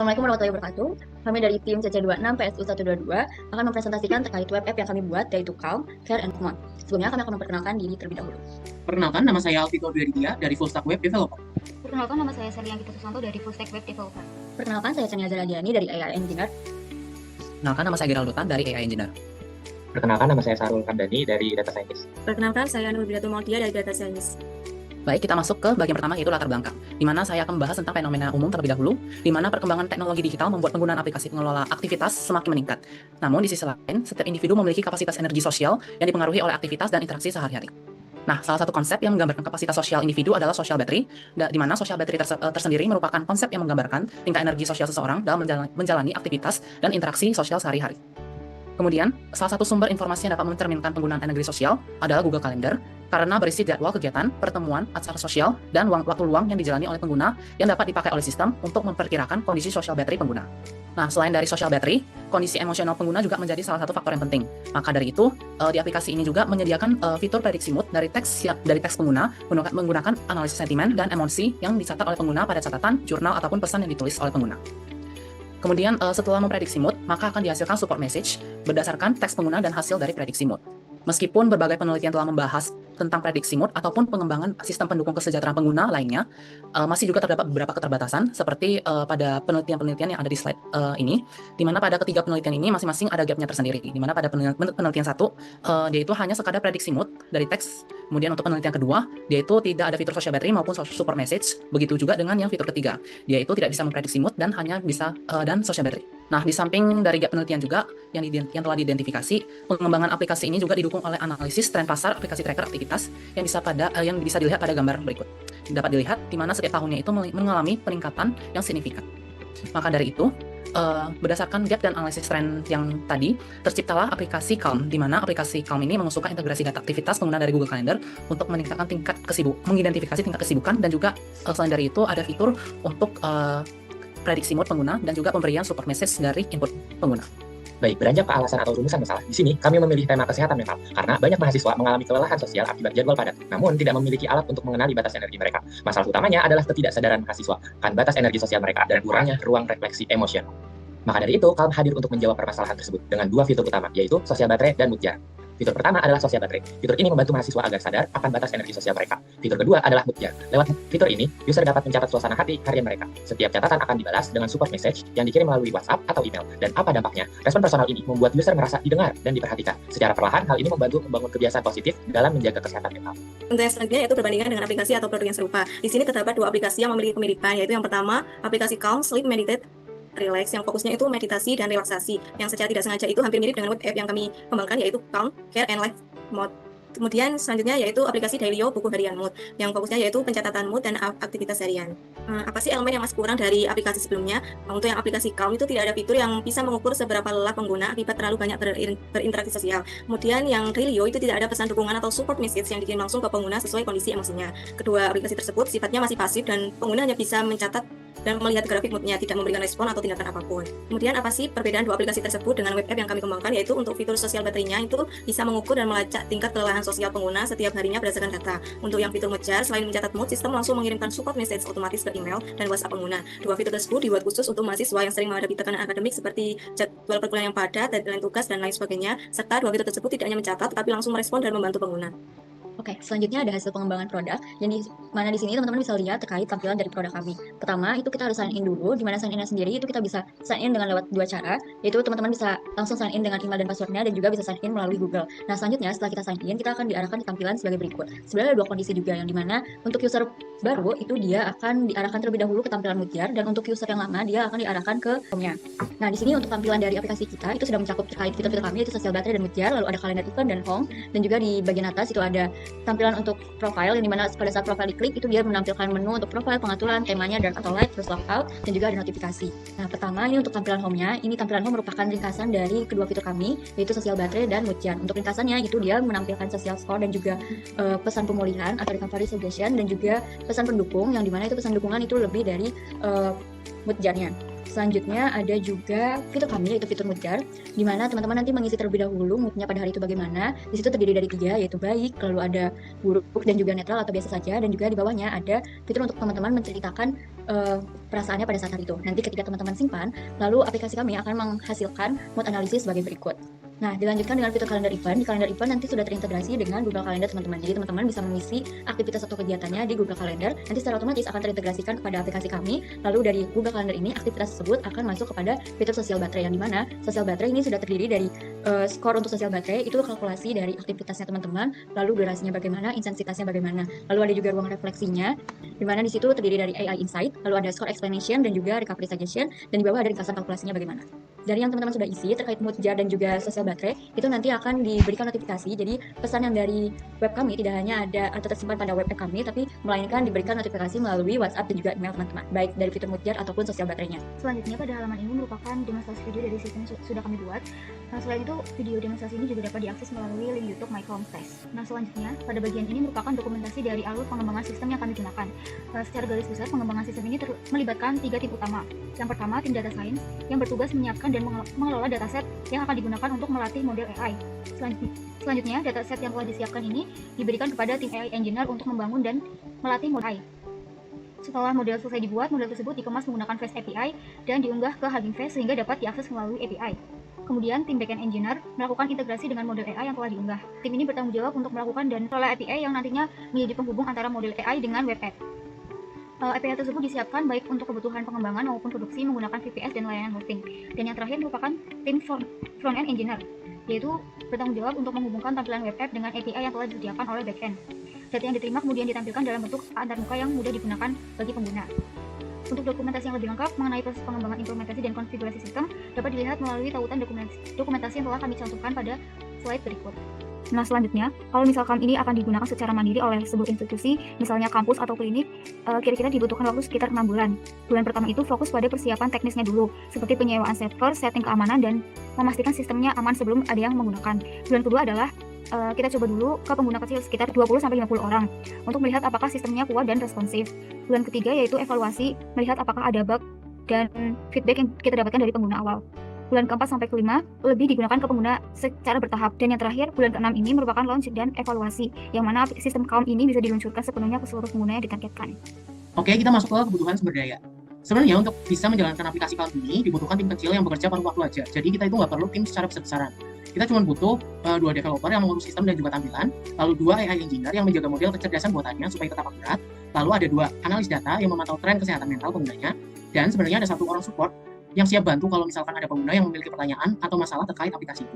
Assalamualaikum warahmatullahi wabarakatuh. Kami dari tim CC26 PSU 122 akan mempresentasikan terkait web app yang kami buat, yaitu Calm, Care, and Common. Sebelumnya kami akan memperkenalkan diri terlebih dahulu. Perkenalkan, nama saya Alvito Dwirdia dari Full Stack Web Developer. Perkenalkan, nama saya Selian Gita Susanto dari Full Stack Web Developer. Perkenalkan, saya Chania Zaradiani dari AI Engineer. Perkenalkan, nama saya Gerald Dutan dari AI Engineer. Perkenalkan, nama saya Sarul Kandani dari Data Scientist. Perkenalkan, saya Nur Bidatul Mautia dari Data Science. Baik, kita masuk ke bagian pertama, yaitu latar belakang, di mana saya akan membahas tentang fenomena umum terlebih dahulu, di mana perkembangan teknologi digital membuat penggunaan aplikasi pengelola aktivitas semakin meningkat. Namun, di sisi lain, setiap individu memiliki kapasitas energi sosial yang dipengaruhi oleh aktivitas dan interaksi sehari-hari. Nah, salah satu konsep yang menggambarkan kapasitas sosial individu adalah social battery, di mana social battery tersendiri merupakan konsep yang menggambarkan tingkat energi sosial seseorang dalam menjalani aktivitas dan interaksi sosial sehari-hari. Kemudian, salah satu sumber informasi yang dapat mencerminkan penggunaan energi sosial adalah Google Calendar, karena berisi jadwal kegiatan, pertemuan, acara sosial, dan waktu luang yang dijalani oleh pengguna yang dapat dipakai oleh sistem untuk memperkirakan kondisi social battery pengguna. Nah, selain dari social battery, kondisi emosional pengguna juga menjadi salah satu faktor yang penting. Maka dari itu, di aplikasi ini juga menyediakan fitur prediksi mood dari teks pengguna menggunakan analisis sentimen dan emosi yang dicatat oleh pengguna pada catatan, jurnal, ataupun pesan yang ditulis oleh pengguna. Kemudian setelah memprediksi mood, maka akan dihasilkan support message berdasarkan teks pengguna dan hasil dari prediksi mood. Meskipun berbagai penelitian telah membahas tentang prediksi mood ataupun pengembangan sistem pendukung kesejahteraan pengguna lainnya, masih juga terdapat beberapa keterbatasan seperti pada penelitian-penelitian yang ada di slide ini, di mana pada ketiga penelitian ini masing-masing ada gapnya tersendiri, di mana pada penelitian satu, dia itu hanya sekadar prediksi mood dari teks. Kemudian untuk penelitian kedua, dia itu tidak ada fitur social battery maupun support message. Begitu juga dengan yang fitur ketiga, dia itu tidak bisa memprediksi mood dan hanya bisa dan social battery. Nah, di samping dari gap penelitian juga yang telah diidentifikasi, pengembangan aplikasi ini juga didukung oleh analisis tren pasar aplikasi tracker aktivitas yang bisa dilihat pada gambar berikut. Dapat dilihat di mana setiap tahunnya itu mengalami peningkatan yang signifikan. Maka dari itu, berdasarkan gap dan analisis tren yang tadi, terciptalah aplikasi Calm, di mana aplikasi Calm ini mengusulkan integrasi data aktivitas pengguna dari Google Calendar untuk meningkatkan mengidentifikasi tingkat kesibukan, dan juga selain dari itu ada fitur untuk prediksi mood pengguna dan juga pemberian support message dari input pengguna. Baik, beranjak ke alasan atau rumusan masalah. Di sini, kami memilih tema kesehatan mental, karena banyak mahasiswa mengalami kelelahan sosial akibat jadwal padat, namun tidak memiliki alat untuk mengenali batas energi mereka. Masalah utamanya adalah ketidaksadaran mahasiswa akan batas energi sosial mereka dan kurangnya ruang refleksi emosional. Maka dari itu, Calm hadir untuk menjawab permasalahan tersebut dengan dua fitur utama, yaitu social battery dan mood jar. Fitur pertama adalah social battery. Fitur ini membantu mahasiswa agar sadar akan batas energi sosial mereka. Fitur kedua adalah mood jar. Lewat fitur ini, user dapat mencatat suasana hati harian mereka. Setiap catatan akan dibalas dengan support message yang dikirim melalui WhatsApp atau email. Dan apa dampaknya? Respon personal ini membuat user merasa didengar dan diperhatikan. Secara perlahan, hal ini membantu membangun kebiasaan positif dalam menjaga kesehatan mental. Untuk yang selanjutnya yaitu perbandingan dengan aplikasi atau produk yang serupa. Di sini terdapat dua aplikasi yang memiliki kemiripan, yaitu yang pertama, aplikasi Calm Sleep Meditate Relax, yang fokusnya itu meditasi dan relaksasi, yang secara tidak sengaja itu hampir mirip dengan web app yang kami kembangkan, yaitu Calm, Care, and Life Mode. Kemudian selanjutnya yaitu aplikasi Dailyo, buku harian mood, yang fokusnya yaitu pencatatan mood dan aktivitas harian. Apa sih elemen yang masih kurang dari aplikasi sebelumnya? Untuk yang aplikasi Calm itu tidak ada fitur yang bisa mengukur seberapa lelah pengguna akibat terlalu banyak berinteraksi sosial. Kemudian yang Dailyo itu tidak ada pesan dukungan atau support message yang dikirim langsung ke pengguna sesuai kondisi emosinya. Kedua aplikasi tersebut sifatnya masih pasif dan pengguna hanya bisa mencatat dan melihat grafik moodnya, tidak memberikan respon atau tindakan apapun. Kemudian apa sih perbedaan dua aplikasi tersebut dengan web app yang kami kembangkan, yaitu untuk fitur sosial baterainya itu bisa mengukur dan melacak tingkat kelelahan sosial pengguna setiap harinya berdasarkan data. Untuk yang fitur mood jar, selain mencatat mood, sistem langsung mengirimkan support message otomatis ke email dan WhatsApp pengguna. Dua fitur tersebut dibuat khusus untuk mahasiswa yang sering menghadapi tekanan akademik seperti jadwal perkuliahan yang padat, deadline tugas, dan lain sebagainya, serta dua fitur tersebut tidak hanya mencatat tetapi langsung merespon dan membantu pengguna. Oke, selanjutnya ada hasil pengembangan produk, yang di mana di sini teman-teman bisa lihat terkait tampilan dari produk kami. Pertama, itu kita harus sign in dulu, di mana sign in-nya sendiri itu kita bisa sign in dengan lewat dua cara, yaitu teman-teman bisa langsung sign in dengan email dan passwordnya, dan juga bisa sign in melalui Google. Nah, selanjutnya setelah kita sign in, kita akan diarahkan di tampilan sebagai berikut. Sebenarnya ada dua kondisi juga, yang dimana untuk user baru itu dia akan diarahkan terlebih dahulu ke tampilan mood jar, dan untuk user yang lama dia akan diarahkan ke home-nya. Nah, di sini untuk tampilan dari aplikasi kita itu sudah mencakup terkait fitur-fitur kami, yaitu social battery dan mood jar, lalu ada kalender event dan home, dan juga di bagian atas itu ada tampilan untuk profile, yang dimana pada saat profile diklik itu dia menampilkan menu untuk profile, pengaturan, temanya, dan auto light, terus logout, dan juga ada notifikasi. Nah, pertama ini untuk tampilan home-nya. Ini tampilan home merupakan ringkasan dari kedua fitur kami, yaitu social battery dan mood jar. Untuk ringkasannya itu dia menampilkan social score dan juga pesan pemulihan atau recovery suggestion, dan juga pesan pendukung, yang dimana itu pesan dukungan itu lebih dari mood jar-nya. Selanjutnya ada juga fitur kami, yaitu fitur Moodjar, di mana teman-teman nanti mengisi terlebih dahulu moodnya pada hari itu bagaimana. Di situ terdiri dari 3, yaitu baik, lalu ada buruk, dan juga netral atau biasa saja. Dan juga di bawahnya ada fitur untuk teman-teman menceritakan perasaannya pada saat hari itu. Nanti ketika teman-teman simpan, lalu aplikasi kami akan menghasilkan mood analisis sebagai berikut. Nah, dilanjutkan dengan fitur kalender event. Di kalender event nanti sudah terintegrasi dengan Google Calendar teman-teman. Jadi teman-teman bisa mengisi aktivitas atau kegiatannya di Google Calendar. Nanti secara otomatis akan terintegrasikan kepada aplikasi kami. Lalu dari Google Calendar ini, aktivitas tersebut akan masuk kepada fitur sosial baterai, yang dimana sosial baterai ini sudah terdiri dari skor untuk sosial baterai, itu kalkulasi dari aktivitasnya teman-teman, lalu durasinya bagaimana, intensitasnya bagaimana. Lalu ada juga ruang refleksinya, dimana di situ terdiri dari AI Insight, lalu ada score explanation dan juga recovery suggestion, dan di bawah ada ringkasan kalkulasinya bagaimana. Dari yang teman-teman sudah isi terkait Moodjar dan juga sosial baterai, itu nanti akan diberikan notifikasi. Jadi pesan yang dari web kami tidak hanya ada atau tersimpan pada web kami, tapi melainkan diberikan notifikasi melalui WhatsApp dan juga email teman-teman, baik dari fitur Moodjar ataupun sosial baterainya. Selanjutnya pada halaman ini merupakan demonstrasi video dari sistem yang sudah kami buat. Nah, selain itu video demonstrasi ini juga dapat diakses melalui link YouTube My Calm Test. Nah, selanjutnya pada bagian ini merupakan dokumentasi dari alur pengembangan sistem yang kami gunakan. Secara garis besar pengembangan sistem ini melibatkan 3 tim utama. Yang pertama, tim data science yang bertugas menyiapkan dan mengelola dataset yang akan digunakan untuk melatih model AI. Selanjutnya, dataset yang telah disiapkan ini diberikan kepada tim AI engineer untuk membangun dan melatih model AI. Setelah model selesai dibuat, model tersebut dikemas menggunakan Fast API dan diunggah ke Hugging Face sehingga dapat diakses melalui API. Kemudian, tim backend engineer melakukan integrasi dengan model AI yang telah diunggah. Tim ini bertanggung jawab untuk melakukan dan mengelola API yang nantinya menjadi penghubung antara model AI dengan web app. API tersebut disiapkan baik untuk kebutuhan pengembangan maupun produksi menggunakan VPS dan layanan hosting. Dan yang terakhir merupakan tim front-end engineer, yaitu bertanggung jawab untuk menghubungkan tampilan web app dengan API yang telah disediakan oleh backend. Data yang diterima kemudian ditampilkan dalam bentuk antarmuka yang mudah digunakan bagi pengguna. Untuk dokumentasi yang lebih lengkap mengenai proses pengembangan implementasi dan konfigurasi sistem dapat dilihat melalui tautan dokumentasi yang telah kami cantumkan pada slide berikut. Nah, selanjutnya, kalau misalkan ini akan digunakan secara mandiri oleh sebuah institusi, misalnya kampus atau klinik, kira-kira dibutuhkan waktu sekitar 6 bulan. Bulan pertama itu fokus pada persiapan teknisnya dulu, seperti penyewaan server, setting keamanan, dan memastikan sistemnya aman sebelum ada yang menggunakan. Bulan kedua adalah kita coba dulu ke pengguna kecil sekitar 20-50 orang untuk melihat apakah sistemnya kuat dan responsif. Bulan ketiga yaitu evaluasi, melihat apakah ada bug dan feedback yang kita dapatkan dari pengguna awal. Bulan keempat sampai kelima lebih digunakan ke pengguna secara bertahap. Dan yang terakhir, bulan keenam ini merupakan launch dan evaluasi, yang mana sistem Calm ini bisa diluncurkan sepenuhnya ke seluruh pengguna yang ditargetkan. Oke, kita masuk ke kebutuhan sumber daya. Sebenarnya untuk bisa menjalankan aplikasi Calm ini dibutuhkan tim kecil yang bekerja paruh waktu aja. Jadi kita itu nggak perlu tim secara besar-besaran. Kita cuma butuh 2 developer yang mengurus sistem dan juga tampilan, lalu 2 AI engineer yang menjaga model kecerdasan buatannya supaya tetap akurat, lalu ada 2 analis data yang memantau tren kesehatan mental penggunanya, dan sebenarnya ada 1 orang support yang siap bantu kalau misalkan ada pengguna yang memiliki pertanyaan atau masalah terkait aplikasi itu.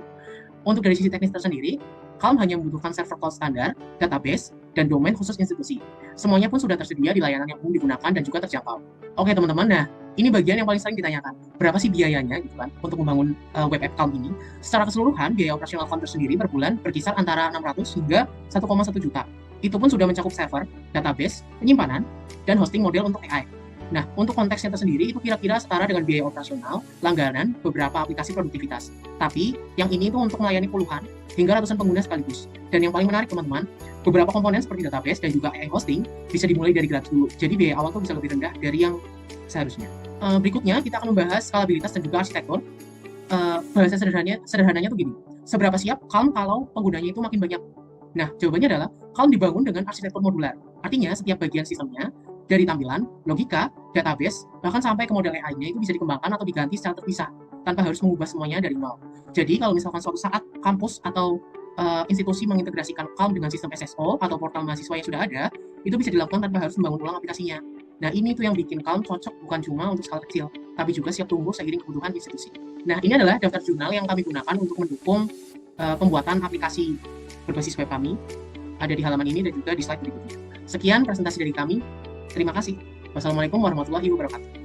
Untuk dari sisi teknis tersendiri, Calm hanya membutuhkan server cloud standar, database, dan domain khusus institusi. Semuanya pun sudah tersedia di layanan yang umum digunakan dan juga terjangkau. Oke teman-teman, nah ini bagian yang paling sering ditanyakan. Berapa sih biayanya gitu kan untuk membangun web app Calm ini? Secara keseluruhan, biaya operasional Calm tersendiri per bulan berkisar antara 600 hingga 1,1 juta. Itu pun sudah mencakup server, database, penyimpanan, dan hosting model untuk AI. Nah, untuk konteksnya tersendiri itu kira-kira setara dengan biaya operasional, langganan, beberapa aplikasi produktivitas. Tapi, yang ini itu untuk melayani puluhan hingga ratusan pengguna sekaligus. Dan yang paling menarik teman-teman, beberapa komponen seperti database dan juga AI hosting bisa dimulai dari gratis dulu. Jadi biaya awal tuh bisa lebih rendah dari yang seharusnya. Berikutnya, kita akan membahas skalabilitas dan juga arsitektur. Bahasa sederhananya tuh gini, seberapa siap Calm kalau penggunanya itu makin banyak? Nah, jawabannya adalah Calm dibangun dengan arsitektur modular. Artinya, setiap bagian sistemnya dari tampilan, logika, database, bahkan sampai ke model AI-nya itu bisa dikembangkan atau diganti secara terpisah, tanpa harus mengubah semuanya dari nol. Jadi kalau misalkan suatu saat kampus atau institusi mengintegrasikan Calm dengan sistem SSO atau portal mahasiswa yang sudah ada, itu bisa dilakukan tanpa harus membangun ulang aplikasinya. Nah ini tuh yang bikin Calm cocok bukan cuma untuk skala kecil, tapi juga siap tumbuh seiring kebutuhan institusi. Nah ini adalah daftar jurnal yang kami gunakan untuk mendukung pembuatan aplikasi berbasis web kami. Ada di halaman ini dan juga di slide berikutnya. Sekian presentasi dari kami. Terima kasih. Wassalamualaikum warahmatullahi wabarakatuh.